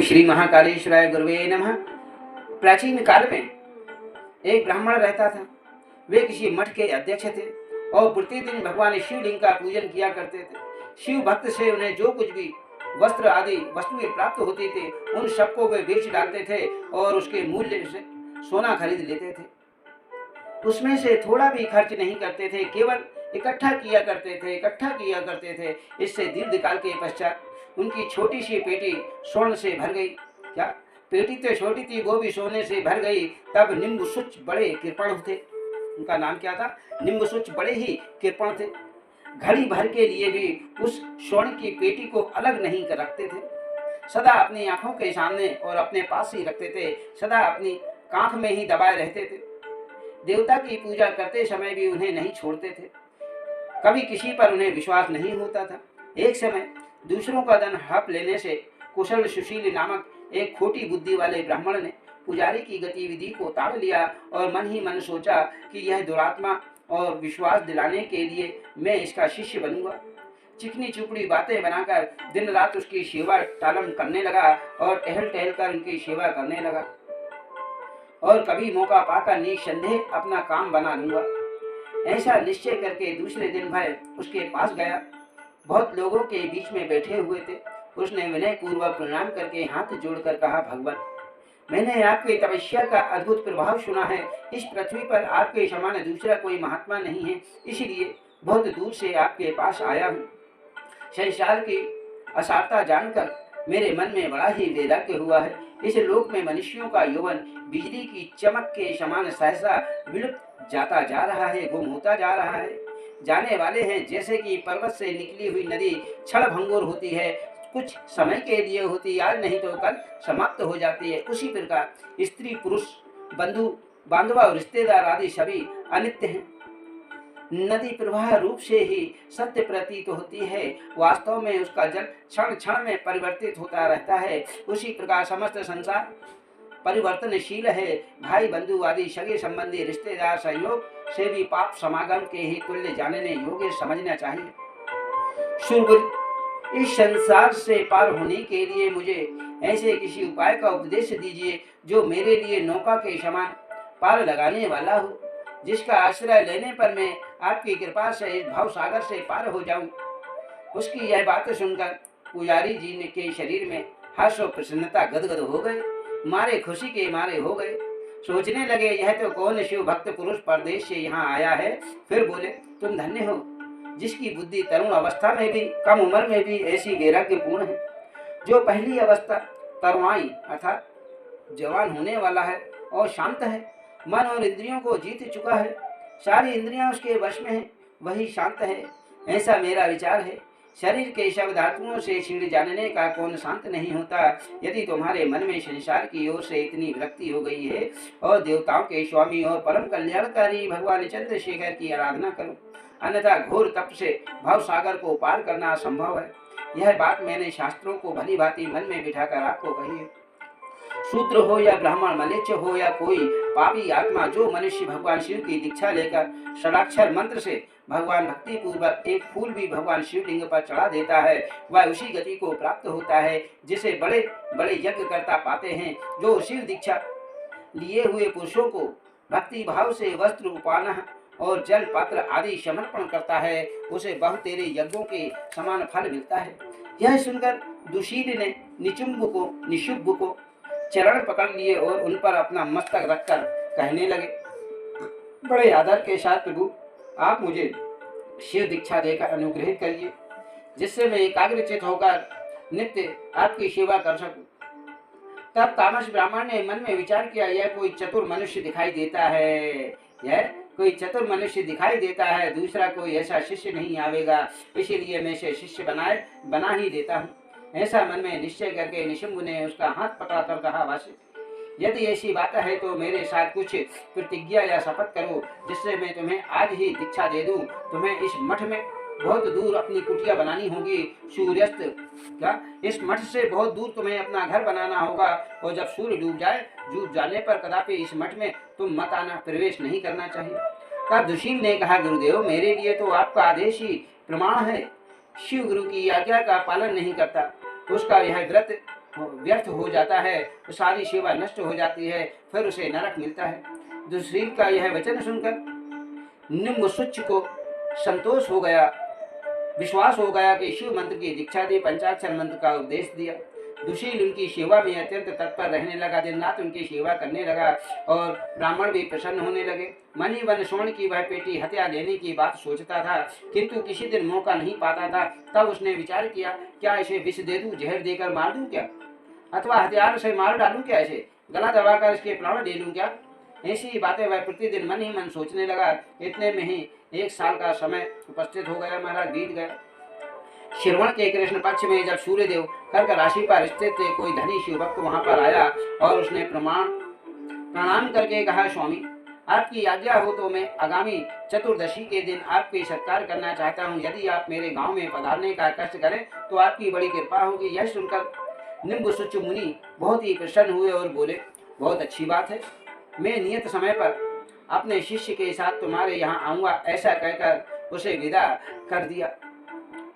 श्री महाकालेश्वराय गुरुवे नमः। प्राचीन काल में एक ब्राह्मण रहता था। वे किसी मठ के अध्यक्ष थे और प्रतिदिन भगवान शिवलिंग का पूजन किया करते थे। शिव भक्त से उन्हें जो कुछ भी वस्त्र आदि वस्तुएं प्राप्त होती थे उन सबको वे बेच डालते थे और उसके मूल्य से सोना खरीद लेते थे। उसमें से थोड़ा भी खर्च नहीं करते थे, केवल इकट्ठा किया करते थे। इससे दीर्घकाल के पश्चात उनकी छोटी सी पेटी स्वर्ण से भर गई। क्या पेटी तो छोटी थी, वो भी सोने से भर गई। तब निम्बुसुच बड़े कृपण थे। उनका नाम क्या था? निम्बुसुच बड़े ही कृपण थे। घड़ी भर के लिए भी उस स्वर्ण की पेटी को अलग नहीं कर रखते थे। सदा अपनी आंखों के सामने और अपने पास ही रखते थे। सदा अपनी कांख में ही दबाए रहते थे। देवता की पूजा करते समय भी उन्हें नहीं छोड़ते थे। कभी किसी पर उन्हें विश्वास नहीं होता था। एक समय दूसरों का धन हड़प लेने से कुशल सुशील नामक एक खोटी बुद्धि वाले ब्राह्मण ने पुजारी की गतिविधि को ताड़ लिया और मन ही मन सोचा कि यह दुरात्मा और विश्वास दिलाने के लिए मैं इसका शिष्य बनूंगा। चिकनी चुपड़ी बातें बनाकर दिन रात उसकी सेवा टालम करने लगा और टहल टहल कर उनकी सेवा करने लगा और कभी मौका पाकर निसंदेह अपना काम बना लूंगा। ऐसा निश्चय करके दूसरे दिन भर उसके पास गया। बहुत लोगों के बीच में बैठे हुए थे। उसने विनय पूर्वक प्रणाम करके हाथ जोड़कर कहा, भगवान, मैंने आपकी तपस्या का अद्भुत प्रभाव सुना है। इस पृथ्वी पर आपके समान दूसरा कोई महात्मा नहीं है, इसलिए बहुत दूर से आपके पास आया हूँ। संसार की असारता जानकर मेरे मन में बड़ा ही वैराग्य हुआ है। इस लोक में मनुष्यों का यौवन बिजली की चमक के समान सहसा विलुप्त जाता जा रहा है, गुम होता जा रहा है। जाने वाले हैं जैसे कि पर्वत से निकली हुई नदी क्षण भंगुर होती है, कुछ समय के लिए होती, आज नहीं तो कल समाप्त हो जाती है। उसी प्रकार स्त्री पुरुष बंधु बांधव और रिश्तेदार आदि सभी अनित्य हैं। नदी प्रवाह रूप से ही सत्य प्रतीत होती है, वास्तव में उसका जल क्षण क्षण में परिवर्तित होता रहता है। उसी प्रकार समस्त संसार परिवर्तनशील है। भाई बंधु आदि सगे संबंधी रिश्तेदार संयोग से भी पाप समागम के ही तुल्य जानने योग्य समझना चाहिए। शुभ, इस संसार से पार होने के लिए मुझे ऐसे किसी उपाय का उपदेश दीजिए जो मेरे लिए नौका के समान पार लगाने वाला हो, जिसका आश्रय लेने पर मैं आपकी कृपा से इस भाव सागर से पार हो जाऊं। उसकी यह बात सुनकर पुजारी जी ने के शरीर में हर्ष और प्रसन्नता गदगद हो गए, मारे खुशी के मारे हो गए। सोचने लगे, यह तो कौन शिव भक्त पुरुष परदेश से यहाँ आया है। फिर बोले, तुम धन्य हो जिसकी बुद्धि तरुण अवस्था में भी, कम उम्र में भी ऐसी वैराग्यपूर्ण है। जो पहली अवस्था तरुणाई अर्थात जवान होने वाला है और शांत है, मन और इंद्रियों को जीत चुका है, सारी इंद्रियां उसके वश में है, वही शांत है, ऐसा मेरा विचार है। शरीर के शब्द धातुओं से छिड़ जानने का कौन शांत नहीं होता। यदि तुम्हारे मन में संसार की ओर से इतनी विरक्ति हो गई है और देवताओं के स्वामी और परम कल्याणकारी भगवान चंद्रशेखर की आराधना करो, अन्यथा घोर तप से भव सागर को पार करना असंभव है। यह बात मैंने शास्त्रों को भली भांति मन में बिठाकर आपको कही है। शूद्र हो या ब्राह्मण, मलेच्छ हो या कोई पापी आत्मा, जो मनुष्य भगवान शिव की दीक्षा लेकर षडाक्षर मंत्र से भगवान भक्ति पूर्वक एक फूल भी भगवान शिवलिंग पर चढ़ा देता है, वह उसी गति को प्राप्त होता है जिसे बड़े बड़े यज्ञ करता पाते हैं। जो शिव दीक्षा लिए हुए पुरुषों को भक्ति भाव से वस्त्र उपाना और जल पात्र आदि समर्पण करता है, उसे बहुतेरे यज्ञों के समान फल मिलता है। यह सुनकर दुशील ने निशुंभ को चरण पकड़ लिए और उन पर अपना मस्तक रखकर कहने लगे, बड़े आदर के साथ प्रभु, आप मुझे शिव दीक्षा देकर अनुग्रहित करिए, जिससे मैं एकाग्रचित होकर नित्य आपकी सेवा कर सकूं। तब तामस ब्राह्मण ने मन में विचार किया, यह कोई चतुर मनुष्य दिखाई देता है, दूसरा कोई ऐसा शिष्य नहीं आवेगा, इसीलिए मैं इसे शिष्य बना ही देता हूँ। ऐसा मन में निश्चय करके निशुंभ ने उसका हाथ पकड़ाकर कहा, वासी, यदि ऐसी बात है तो मेरे साथ कुछ प्रतिज्ञा या शपथ करो, जिससे मैं तुम्हें आज ही दीक्षा दे दूं। तुम्हें इस मठ में बहुत दूर अपनी कुटिया बनानी होगी। सूर्यास्त क्या इस मठ से बहुत दूर तुम्हें अपना घर बनाना होगा, और जब सूर्य डूब जाने पर कदापि इस मठ में तुम मत आना, प्रवेश नहीं करना चाहिए। तब दुशील ने कहा, गुरुदेव, मेरे लिए तो आपका आदेश ही प्रमाण है। शिव गुरु की आज्ञा का पालन नहीं करता, उसका यह व्रत व्यर्थ हो जाता है, तो सारी सेवा नष्ट हो जाती है, फिर उसे नरक मिलता है। दुशील का यह वचन सुनकर निम्बुसुच को संतोष हो गया, विश्वास हो गया कि शिव मंत्र की दीक्षा दी, पंचाक्षर मंत्र का उपदेश दिया। दुशील उनकी सेवा में अत्यंत तत्पर रहने लगा, दिन रात उनकी सेवा करने लगा और ब्राह्मण भी प्रसन्न होने लगे। मणि वन स्वर्ण की वह पेटी हत्या लेने की बात सोचता था, किंतु किसी दिन मौका नहीं पाता था। तब उसने विचार किया, क्या इसे विष दे दूं, जहर देकर मार दूं क्या, अथवा हथियार से मार डालूं क्या, इसे गला दबाकर इसके प्राण ले लूं क्या। ऐसी बातें वह प्रतिदिन मन ही मन सोचने लगा। इतने में ही 1 साल का समय उपस्थित हो गया, महाराज बीत गया। श्रवण के कृष्ण पक्ष में जब सूर्यदेव कर्क राशि पर स्थित थे, कोई धनी शिव भक्त वहां पर आया और उसने प्रणाम करके कहा, स्वामी आपकी आज्ञा हो तो मैं आगामी चतुर्दशी के दिन आपके सत्कार करना चाहता हूँ। यदि आप मेरे गांव में पधारने का कष्ट करें तो आपकी बड़ी कृपा होगी। यह सुनकर निम्बुसुच मुनि बहुत ही प्रसन्न हुए और बोले, बहुत अच्छी बात है, मैं नियत समय पर अपने शिष्य के साथ तुम्हारे यहाँ आऊंगा। ऐसा कहकर उसे विदा कर दिया।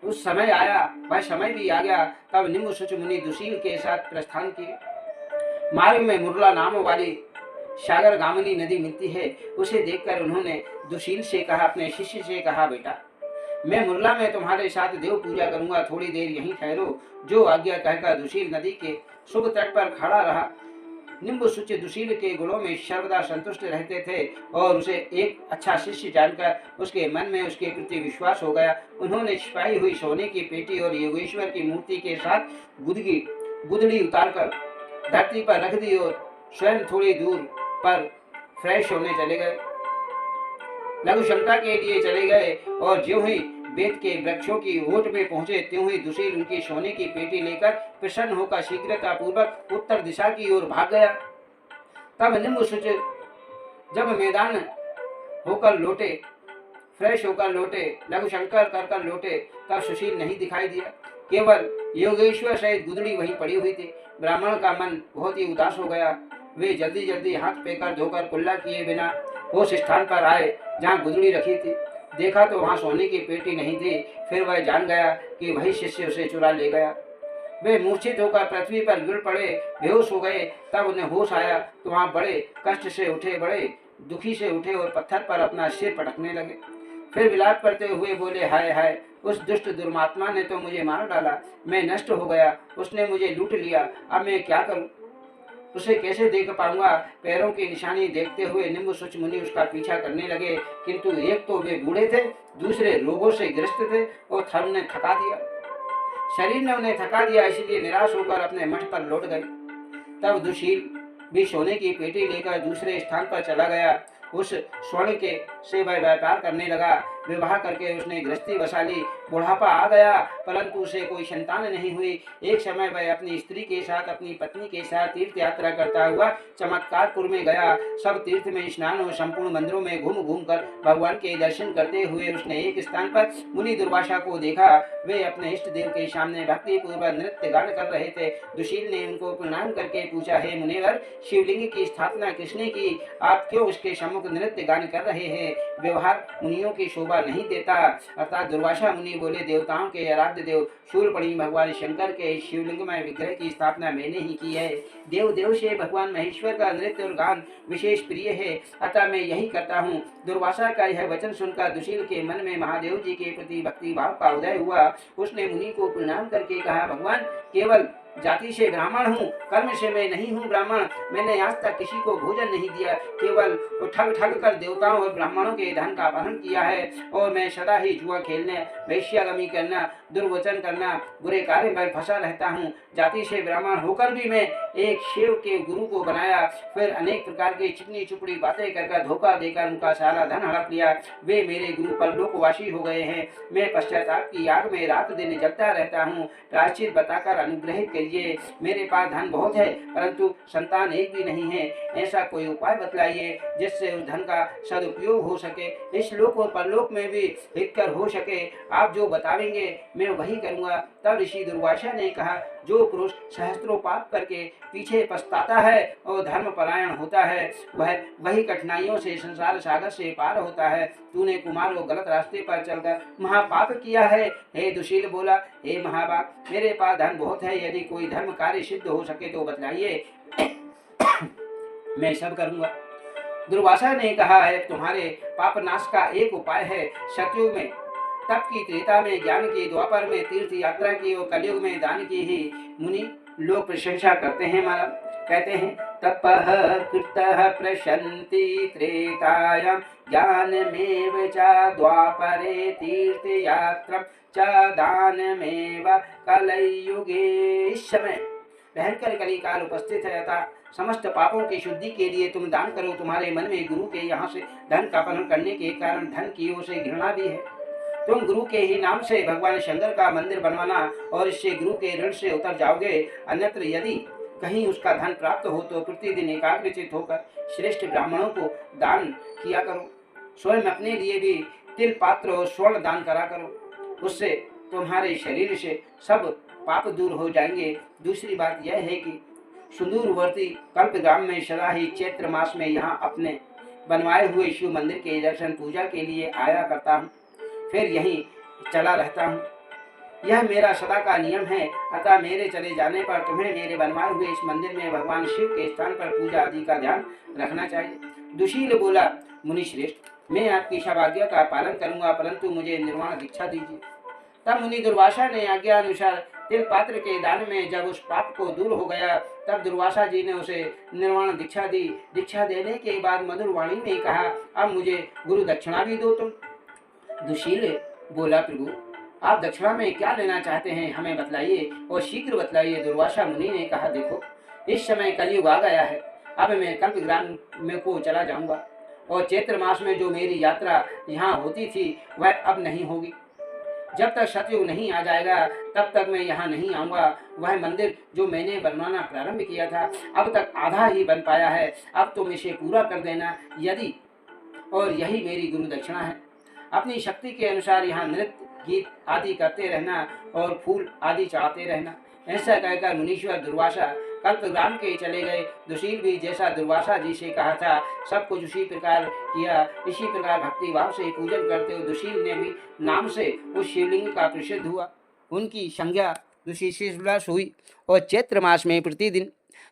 उस समय आया, वह समय भी आ गया। तब निम्बुसुच मुनि दुशील के साथ प्रस्थान किए। मार्ग में मुरला नाम वाली सागर गामिनी नदी मिलती है, उसे देखकर उन्होंने दुशील से कहा, अपने शिष्य से कहा, बेटा मैं मुरला में तुम्हारे साथ देव पूजा करूंगा, थोड़ी देर यहीं ठहरो। जो आज्ञा कहकर दुशील नदी के शुभ तट पर खड़ा रहा। निम्बुसुच दुशील के गुणों में सर्वदा संतुष्ट रहते थे और उसे एक अच्छा शिष्य जानकर उसके मन में उसके प्रति विश्वास हो गया। उन्होंने छिपाई हुई सोने की पेटी और योगेश्वर की मूर्ति के साथ गुदड़ी उतारकर धरती पर रख दी और स्वयं थोड़ी दूर पर फ्रेश होने चले गए, लघु शंका के लिए चले गए। और ज्यों ही वेद के वृक्षों की ओट में पहुंचे, त्यों ही दुशील उनकी सोने की पेटी लेकर प्रसन्न होकर शीघ्रता पूर्वक उत्तर दिशा की ओर भाग गया। तब निम्बुसुच जब मैदान होकर लौटे, फ्रेश होकर लौटे, लघु शंकर कर लौटे, तब सुशील नहीं दिखाई दिया, केवल योगेश्वर सहित गुदड़ी वहीं पड़ी हुई थी। ब्राह्मण का मन बहुत ही उदास हो गया। वे जल्दी जल्दी हाथ पैकर धोकर कुल्ला किए बिना उस स्थान पर आए जहाँ गुदड़ी रखी थी। देखा तो वहाँ सोने की पेटी नहीं थी। फिर वह जान गया कि वही शिष्य उसे चुरा ले गया। वे मूर्छित होकर पृथ्वी पर गिर पड़े, बेहोश हो गए। तब उन्हें होश आया तो वहाँ बड़े कष्ट से उठे, बड़े दुखी से उठे और पत्थर पर अपना सिर पटकने लगे। फिर विलाप करते हुए बोले, हाय हाय, उस दुष्ट दुर्मात्मा ने तो मुझे मार डाला, मैं नष्ट हो गया, उसने मुझे लूट लिया, अब मैं क्या करूं, उसे कैसे देख पाऊंगा। पैरों की निशानी देखते हुए निम्बुसुच मुनि उसका पीछा करने लगे, किंतु एक तो वे बूढ़े थे, दूसरे रोगों से ग्रस्त थे और थर ने थका दिया, शरीर ने उन्हें थका दिया, इसलिए निराश होकर अपने मठ पर लौट गए। तब दुशील भी सोने की पेटी लेकर दूसरे स्थान पर चला गया। उस स्वर्ण के से वह व्यापार करने लगा। विवाह करके उसने गृहस्थी बसा ली। बुढ़ापा आ गया, परंतु उसे कोई संतान नहीं हुई। एक समय वह अपनी स्त्री के साथ, अपनी पत्नी के साथ तीर्थ यात्रा करता हुआ चमत्कारपुर में गया। सब तीर्थ में स्नान और संपूर्ण मंदिरों में घूम घूम कर भगवान के दर्शन करते हुए उसने एक स्थान पर मुनि दुर्वासा को देखा। वे अपने इष्ट देव के सामने भक्ति पूर्वक नृत्य गान कर रहे थे। दुशील ने उनको प्रणाम करके पूछा, हे मुनिवर, शिवलिंग की स्थापना किसने की? आप क्यों उसके सम्मुख नृत्य गान कर रहे हैं? व्यवहार मुनियों की शोभा नहीं देता। अर्थात दुर्वासा मुनि बोले, देवताओं के आराध्य देव शूलपणि भगवान शंकर के शिवलिंगमय विग्रह की स्थापना मैंने ही की है। देव देव से भगवान महेश्वर का नृत्य और गान विशेष प्रिय है, अतः मैं यही करता हूँ। दुर्वासा का यह वचन सुनकर दुशील के मन में महादेव जी के प्रति भक्ति भाव का उदय हुआ। उसने मुनि को प्रणाम करके कहा, भगवान, केवल जाति से ब्राह्मण हूँ, कर्म से मैं नहीं हूँ ब्राह्मण। मैंने आज तक किसी को भोजन नहीं दिया, केवल ठग ठग कर देवताओं और ब्राह्मणों के धन का अपहरण किया है। और मैं सदा ही जुआ खेलने, वैश्यागमी करना, दुर्वचन करना, बुरे कार्य में फंसा रहता हूँ। जाति से ब्राह्मण होकर भी मैं एक शिव के गुरु को बनाया, फिर अनेक प्रकार की चिकनी चुपड़ी बातें कर धोखा देकर उनका सारा धन हड़प लिया। वे मेरे गुरु परलोकवासी हो गए हैं। मैं पश्चाताप की आग में रात दिन जलता रहता हूँ। प्रायश्चित बताकर अनुग्रहित करिए। मेरे पास धन बहुत है, परंतु संतान एक भी नहीं है। ऐसा कोई उपाय बतलाइए जिससे उस धन का सदुपयोग हो सके, इस लोक और परलोक में भी हितकर हो सके। आप जो बतावेंगे मैं वही करूँगा। तब ऋषि दुर्वासा ने कहा, जो पुरुष सहस्त्रों पाप करके पीछे पछताता है और धर्म परायण होता है, वही कठिनाइयों से संसार सागर से पार होता है। तूने कुमारों गलत रास्ते पर चलकर महापाप किया है। हे दुशील बोला, हे महाबाप, मेरे पास धन बहुत है, यदि कोई धर्म कार्य सिद्ध हो सके तो बतलाइए, मैं सब करूंगा। दुर्वासा ने कहा है, तुम्हारे पाप नाश का एक उपाय है। सतयुग में तप की, त्रेता में ज्ञान की, द्वापर में तीर्थ यात्रा की और कलयुग में दान की ही मुनि लोग प्रशंसा करते हैं। महाराज कहते हैं, तपः कृतः प्रशंति त्रेतायां ज्ञानमेव च द्वापरे तीर्थ यात्रा च दानमेव कलयुगे। इस समय भयंकर कली काल उपस्थित है तथा समस्त पापों की शुद्धि के लिए तुम दान करो। तुम्हारे मन में गुरु के यहाँ से धन का अपहरण करने के कारण धन की ओर से घृणा भी है। तुम गुरु के ही नाम से भगवान शंकर का मंदिर बनवाना और इससे गुरु के ऋण से उतर जाओगे। अन्यत्र यदि कहीं उसका धन प्राप्त हो तो प्रतिदिन एकाग्रचित होकर श्रेष्ठ ब्राह्मणों को दान किया करो। स्वयं अपने लिए भी तिल पात्र और स्वर्ण दान करा करो, उससे तुम्हारे शरीर से सब पाप दूर हो जाएंगे। दूसरी बात यह है कि सुदूरवर्ती कल्पग्राम में सदा ही चैत्र मास में यहाँ अपने बनवाए हुए शिव मंदिर के दर्शन पूजा के लिए आया करता हूँ, फिर यहीं चला रहता हूँ। यह मेरा सदा का नियम है। अतः मेरे चले जाने पर तुम्हें मेरे बनवाए हुए इस मंदिर में भगवान शिव के स्थान पर पूजा आदि का ध्यान रखना चाहिए। दुशील बोला, मुनि श्रेष्ठ, मैं आपकी सब आज्ञा का पालन करूंगा, परंतु मुझे निर्वाण दीक्षा दीजिए। तब मुनि दुर्वासा ने आज्ञा अनुसार तिल पात्र के दान में जब उस पाप को दूर हो गया, तब दुर्वासा जी ने उसे निर्वाण दीक्षा दी। दीक्षा देने के बाद मधुर वाणी में कहा, अब मुझे गुरु दक्षिणा भी दो तुम। दुशील बोला, प्रभु आप दक्षिणा में क्या लेना चाहते हैं, हमें बतलाइए और शीघ्र बतलाइए। दुर्वासा मुनि ने कहा, देखो इस समय कलयुग आ गया है, अब मैं कल्पग्राम में को चला जाऊंगा और चैत्र मास में जो मेरी यात्रा यहाँ होती थी वह अब नहीं होगी। जब तक सतयुग नहीं आ जाएगा तब तक मैं यहाँ नहीं आऊँगा। वह मंदिर जो मैंने बनवाना प्रारंभ किया था अब तक आधा ही बन पाया है, अब तुम इसे पूरा कर देना यदि, और यही मेरी गुरु दक्षिणा है। अपनी शक्ति के अनुसार यहाँ नृत्य गीत आदि करते रहना और फूल आदि चढ़ाते रहना। ऐसा कहकर मुनीश्वर दुर्वासा कल्पग्राम के चले गए। दुशील भी जैसा दुर्वासा जी से कहा था सब कुछ उसी प्रकार किया। इसी प्रकार भक्ति भाव से पूजन करते हुए दुशील ने भी नाम से उस शिवलिंग का प्रसिद्ध हुआ। उनकी संज्ञा दुशीशेश्वर हुई और चैत्र मास में प्रतिदिन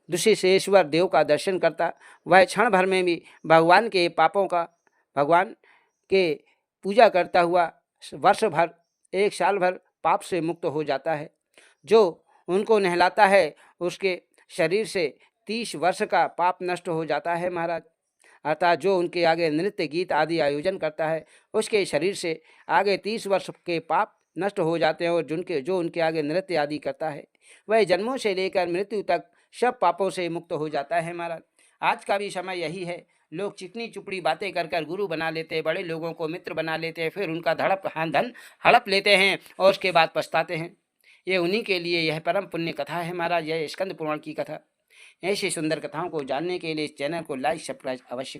दुशीशेश्वर देव का दर्शन करता। वह क्षण भर में भी भगवान के पापों का, भगवान के पूजा करता हुआ वर्ष भर, एक साल भर पाप से मुक्त हो जाता है। जो उनको नहलाता है उसके शरीर से 30 वर्ष का पाप नष्ट हो जाता है महाराज। अर्थात जो उनके आगे नृत्य गीत आदि आयोजन करता है उसके शरीर से आगे 30 वर्ष के पाप नष्ट हो जाते हैं। और जो उनके आगे नृत्य आदि करता है वह जन्मों से लेकर मृत्यु तक सब पापों से मुक्त हो जाता है महाराज। आज का भी समय यही है। लोग चिकनी चुपड़ी बातें कर कर गुरु बना लेते हैं, बड़े लोगों को मित्र बना लेते हैं, फिर उनका धन हड़प लेते हैं और उसके बाद पछताते हैं। ये उन्हीं के लिए यह परम पुण्य कथा है महाराज, यह स्कंद पुराण की कथा। ऐसी सुंदर कथाओं को जानने के लिए इस चैनल को लाइक सब्सक्राइब अवश्य